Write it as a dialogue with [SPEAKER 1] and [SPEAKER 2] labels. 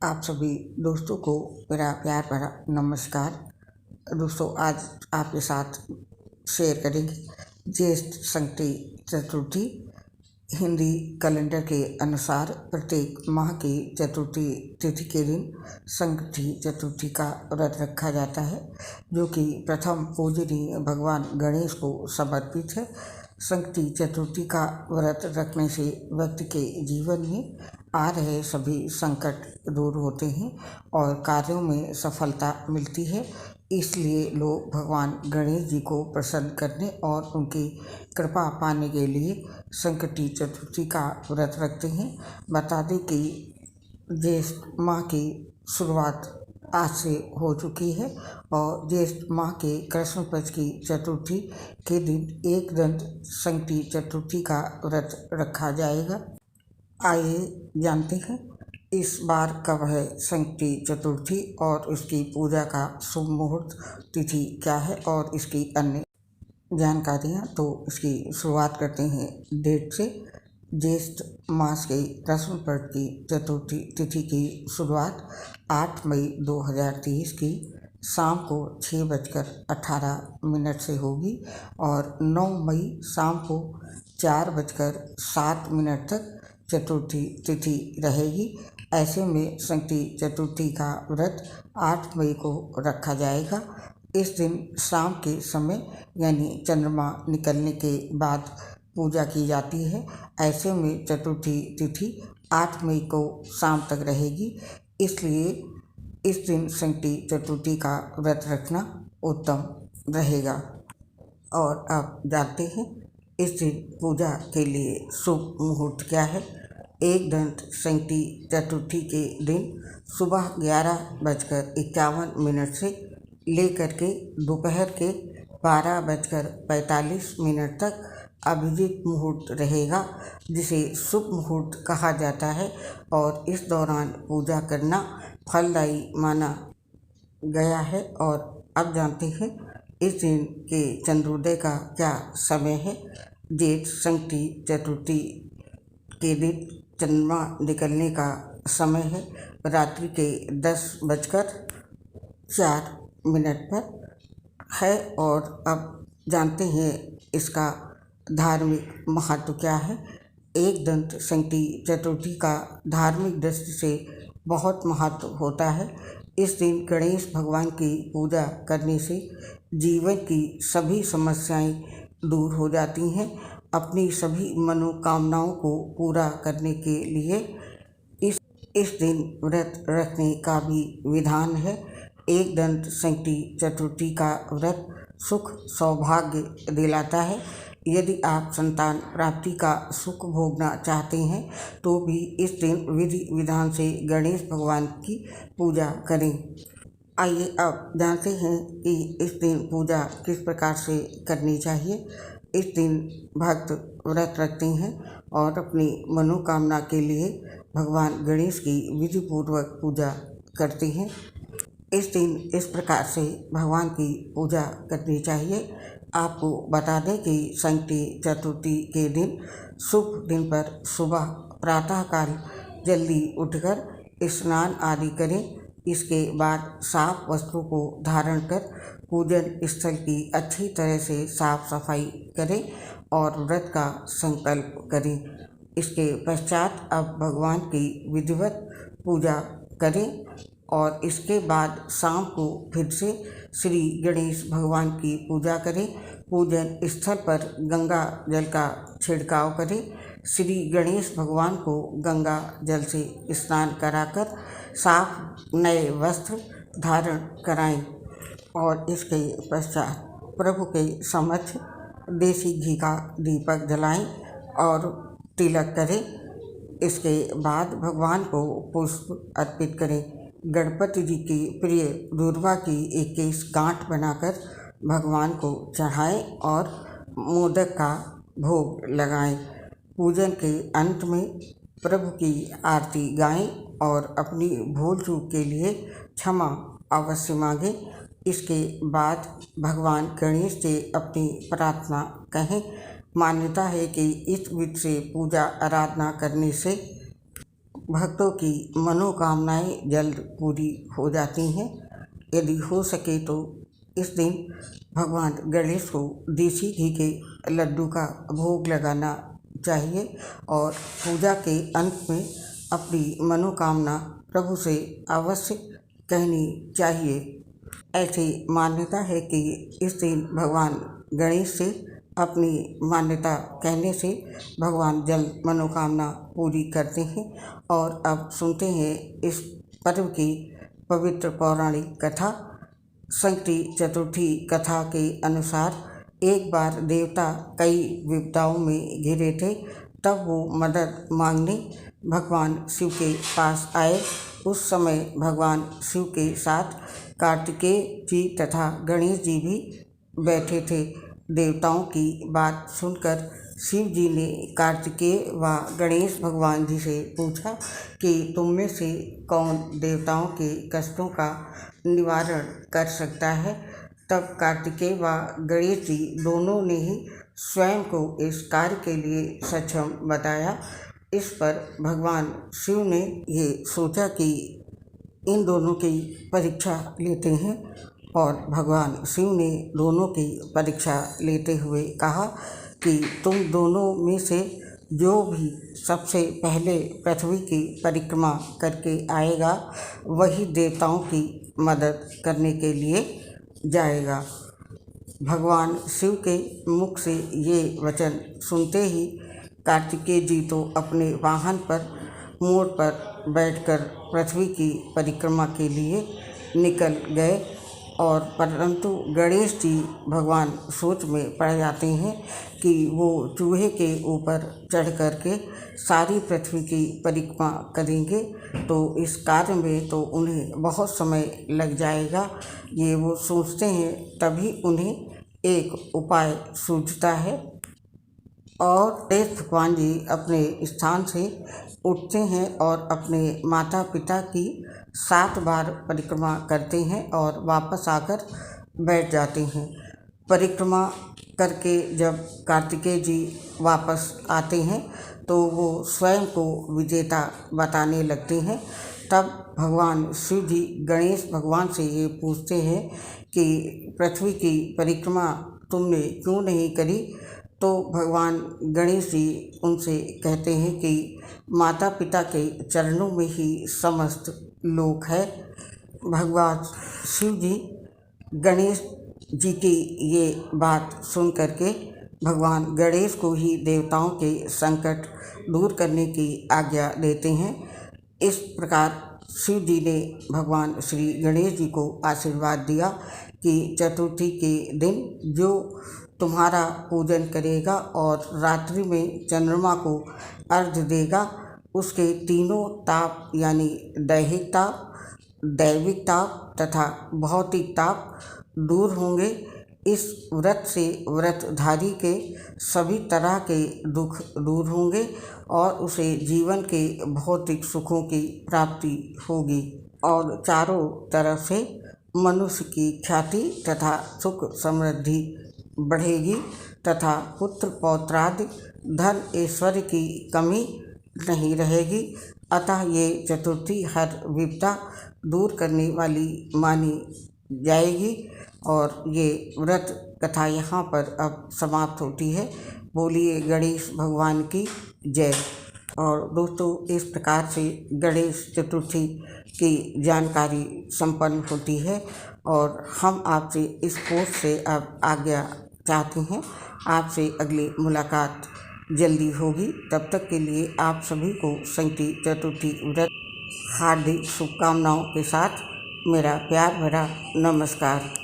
[SPEAKER 1] आप सभी दोस्तों को मेरा प्यार भरा नमस्कार। दोस्तों, आज आपके साथ शेयर करेंगे ज्येष्ठ संकटी चतुर्थी। हिंदी कैलेंडर के अनुसार प्रत्येक माह की चतुर्थी तिथि के दिन संकटी चतुर्थी का व्रत रखा जाता है, जो कि प्रथम पूजनीय भगवान गणेश को समर्पित है। संकटी चतुर्थी का व्रत रखने से व्यक्ति के जीवन में आ रहे सभी संकट दूर होते हैं और कार्यों में सफलता मिलती है। इसलिए लोग भगवान गणेश जी को प्रसन्न करने और उनकी कृपा पाने के लिए संकटी चतुर्थी का व्रत रखते हैं। बता दें कि ज्येष्ठ माह की शुरुआत आज से हो चुकी है और ज्येष्ठ माह के कृष्ण पक्ष की चतुर्थी के दिन एक दंत संकटी चतुर्थी का व्रत रखा जाएगा। आइए जानते हैं इस बार कब है संकटी चतुर्थी और उसकी पूजा का शुभ मुहूर्त तिथि क्या है और इसकी अन्य जानकारियाँ। तो इसकी शुरुआत करते हैं डेट से। ज्येष्ठ मास के कृष्ण पक्ष की चतुर्थी तिथि की शुरुआत 8 मई 2023 की शाम को 6:18 से होगी और 9 मई शाम को 4:07 तक चतुर्थी तिथि रहेगी। ऐसे में संकटी चतुर्थी का व्रत 8 मई को रखा जाएगा। इस दिन शाम के समय यानी चंद्रमा निकलने के बाद पूजा की जाती है। ऐसे में चतुर्थी तिथि 8 मई को शाम तक रहेगी, इसलिए इस दिन संकटी चतुर्थी का व्रत रखना उत्तम रहेगा। और अब जानते हैं इस दिन पूजा के लिए शुभ मुहूर्त क्या है। एक दंत संकटी चतुर्थी के दिन सुबह 11:51 से लेकर के दोपहर के 12:45 तक अभिजीत मुहूर्त रहेगा, जिसे शुभ मुहूर्त कहा जाता है और इस दौरान पूजा करना फलदायी माना गया है। और अब जानते हैं इस दिन के चंद्रोदय का क्या समय है। ज्येष्ठ संकटी चतुर्थी के दिन चंद्रमा निकलने का समय है रात्रि के 10:04 पर है। और अब जानते हैं इसका धार्मिक महत्व क्या है। एक दंत संकटी चतुर्थी का धार्मिक दृष्टि से बहुत महत्व होता है। इस दिन गणेश भगवान की पूजा करने से जीवन की सभी समस्याएं दूर हो जाती हैं। अपनी सभी मनोकामनाओं को पूरा करने के लिए इस दिन व्रत रखने का भी विधान है। एक दंत संकटी चतुर्थी का व्रत सुख सौभाग्य दिलाता है। यदि आप संतान प्राप्ति का सुख भोगना चाहते हैं तो भी इस दिन विधि विधान से गणेश भगवान की पूजा करें। आइए अब जानते हैं कि इस दिन पूजा किस प्रकार से करनी चाहिए। इस दिन भक्त व्रत रखते हैं और अपनी मनोकामना के लिए भगवान गणेश की विधिपूर्वक पूजा करते हैं। इस दिन इस प्रकार से भगवान की पूजा करनी चाहिए। आपको बता दें कि संकटी चतुर्थी के दिन शुभ दिन पर सुबह प्रातःकाल जल्दी उठकर स्नान आदि करें। इसके बाद साफ वस्त्रों को धारण कर पूजन स्थल की अच्छी तरह से साफ सफाई करें और व्रत का संकल्प करें। इसके पश्चात अब भगवान की विधिवत पूजा करें और इसके बाद शाम को फिर से श्री गणेश भगवान की पूजा करें। पूजन स्थल पर गंगा जल का छिड़काव करें। श्री गणेश भगवान को गंगा जल से स्नान कराकर साफ नए वस्त्र धारण कराएं और इसके पश्चात प्रभु के समक्ष देसी घी का दीपक जलाएं और तिलक करें। इसके बाद भगवान को पुष्प अर्पित करें। गणपति जी की प्रिय दूर्वा की 21 गांठ बनाकर भगवान को चढ़ाएं और मोदक का भोग लगाएं। पूजन के अंत में प्रभु की आरती गाएं और अपनी भूल चूक के लिए क्षमा अवश्य मांगें। इसके बाद भगवान गणेश से अपनी प्रार्थना कहें। मान्यता है कि इस विधि से पूजा आराधना करने से भक्तों की मनोकामनाएं जल्द पूरी हो जाती हैं। यदि हो सके तो इस दिन भगवान गणेश को देसी घी के लड्डू का भोग लगाना चाहिए और पूजा के अंत में अपनी मनोकामना प्रभु से अवश्य कहनी चाहिए। ऐसी मान्यता है कि इस दिन भगवान गणेश से अपनी मान्यता कहने से भगवान जल्द मनोकामना पूरी करते हैं। और अब सुनते हैं इस पर्व की पवित्र पौराणिक कथा। संकटी चतुर्थी कथा के अनुसार एक बार देवता कई विपदाओं में घिरे थे। तब वो मदद मांगने भगवान शिव के पास आए। उस समय भगवान शिव के साथ कार्तिकेय जी तथा गणेश जी भी बैठे थे। देवताओं की बात सुनकर शिव जी ने कार्तिकेय व गणेश भगवान जी से पूछा कि तुम में से कौन देवताओं के कष्टों का निवारण कर सकता है। तब कार्तिकेय व गणेश जी दोनों ने ही स्वयं को इस कार्य के लिए सक्षम बताया। इस पर भगवान शिव ने ये सोचा कि इन दोनों की परीक्षा लेते हैं और भगवान शिव ने दोनों की परीक्षा लेते हुए कहा कि तुम दोनों में से जो भी सबसे पहले पृथ्वी की परिक्रमा करके आएगा वही देवताओं की मदद करने के लिए जाएगा। भगवान शिव के मुख से ये वचन सुनते ही कार्तिकेय जी तो अपने वाहन पर मोर पर बैठकर पृथ्वी की परिक्रमा के लिए निकल गए। और परंतु गणेश जी भगवान सोच में पड़ जाते हैं कि वो चूहे के ऊपर चढ़ कर के सारी पृथ्वी की परिक्रमा करेंगे, तो इस कार्य में तो उन्हें बहुत समय लग जाएगा। ये वो सोचते हैं, तभी उन्हें एक उपाय सूझता है और गणेश भगवान जी अपने स्थान से उठते हैं और अपने माता पिता की 7 बार परिक्रमा करते हैं और वापस आकर बैठ जाते हैं। परिक्रमा करके जब कार्तिकेय जी वापस आते हैं तो वो स्वयं को विजेता बताने लगते हैं। तब भगवान शिव जी गणेश भगवान से ये पूछते हैं कि पृथ्वी की परिक्रमा तुमने क्यों नहीं करी। तो भगवान गणेश जी उनसे कहते हैं कि माता पिता के चरणों में ही समस्त लोक है। भगवान शिव जी गणेश जी की ये बात सुन करके भगवान गणेश को ही देवताओं के संकट दूर करने की आज्ञा देते हैं। इस प्रकार शिव जी ने भगवान श्री गणेश जी को आशीर्वाद दिया कि चतुर्थी के दिन जो तुम्हारा पूजन करेगा और रात्रि में चंद्रमा को अर्घ्य देगा, उसके तीनों ताप यानी दैहिक ताप, दैविक ताप तथा भौतिक ताप दूर होंगे। इस व्रत से व्रतधारी के सभी तरह के दुख दूर होंगे और उसे जीवन के भौतिक सुखों की प्राप्ति होगी और चारों तरफ से मनुष्य की ख्याति तथा सुख समृद्धि बढ़ेगी तथा पुत्र पौत्रादि धन ऐश्वर्य की कमी नहीं रहेगी। अतः ये चतुर्थी हर विपदा दूर करने वाली मानी जाएगी। और ये व्रत कथा यहाँ पर अब समाप्त होती है। बोलिए गणेश भगवान की जय। और दोस्तों, इस प्रकार से गणेश चतुर्थी की जानकारी संपन्न होती है और हम आपसे इस पोस्ट से अब आज्ञा चाहते हैं। आपसे अगली मुलाकात जल्दी होगी। तब तक के लिए आप सभी को संकटी चतुर्थी व्रत हार्दिक शुभकामनाओं के साथ मेरा प्यार भरा नमस्कार।